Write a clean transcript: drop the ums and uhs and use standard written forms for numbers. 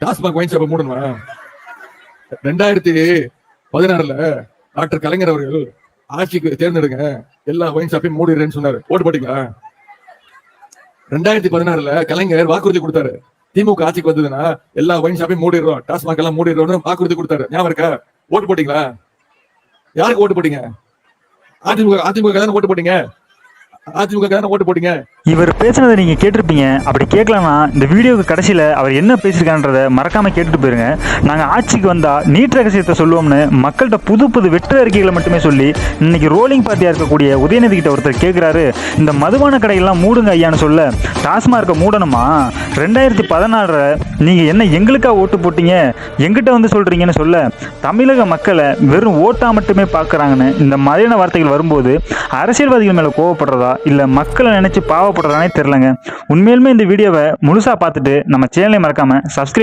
TASMAC wine ஷாப்பை மூடணுமா? 2016 doctor கலைஞர் அவர்கள் ஆட்சிக்கு தேர்ந்தெடுங்க, எல்லா ஒயின் ஷாப்பையும் மூடிடுறேன்னு சொன்னாரு. ஓட்டு போட்டீங்களா? 2016 கலைஞர் வாக்குறுதி கொடுத்தாரு, திமுக ஆட்சிக்கு வந்ததுன்னா எல்லா ஒயின் ஷாப்பையும் மூடிடுறோம், டாஸ்மாக் எல்லாம் மூடிடுறோம்னு வாக்குறுதி கொடுத்தாரு. ஞாபகம் இருக்கா? ஓட்டு போட்டீங்களா? யாருக்கு ஓட்டு போட்டீங்க? அதிமுக தானே ஓட்டு போட்டீங்க. ஓட்டு போட்டீங்க. இவர் பேசுனதை நீங்க கேட்டிருப்பீங்க. அப்படி கேட்கலன்னா இந்த வீடியோக்கு கடைசியில அவர் என்ன பேசியிருக்கான்றத மறக்காம கேட்டுட்டு போயிருங்க. நாங்க ஆட்சிக்கு வந்தா நீட் ரகசியத்தை சொல்லுவோம்னு மக்கள்கிட்ட புது புது வெற்று அறிக்கைகளை மட்டுமே சொல்லி இன்னைக்கு ரோலிங் பார்ட்டியா இருக்கக்கூடிய உதயநிதி கிட்ட ஒருத்தர் கேட்கிறாரு, இந்த மதுபான கடைகள்லாம் மூடுங்க ஐயான்னு சொல்ல டாஸ்மார்க்கை மூடணுமா? 2016 நீங்க என்ன எங்களுக்கா ஓட்டு போட்டீங்க, எங்கிட்ட வந்து சொல்றீங்கன்னு சொல்ல தமிழக மக்களை வெறும் ஓட்டா மட்டுமே பார்க்கறாங்கன்னு இந்த மாதிரியான வார்த்தைகள் வரும்போது அரசியல்வாதிகள் மேல கோவப்படுறதா இல்ல மக்களை நினைச்சு பாவப்படுறதானே தெரியலங்க. உண்மையிலுமே இந்த வீடியோவை முழுசா பார்த்துட்டு நம்ம சேனலை மறக்காம சப்ஸ்கிரைப்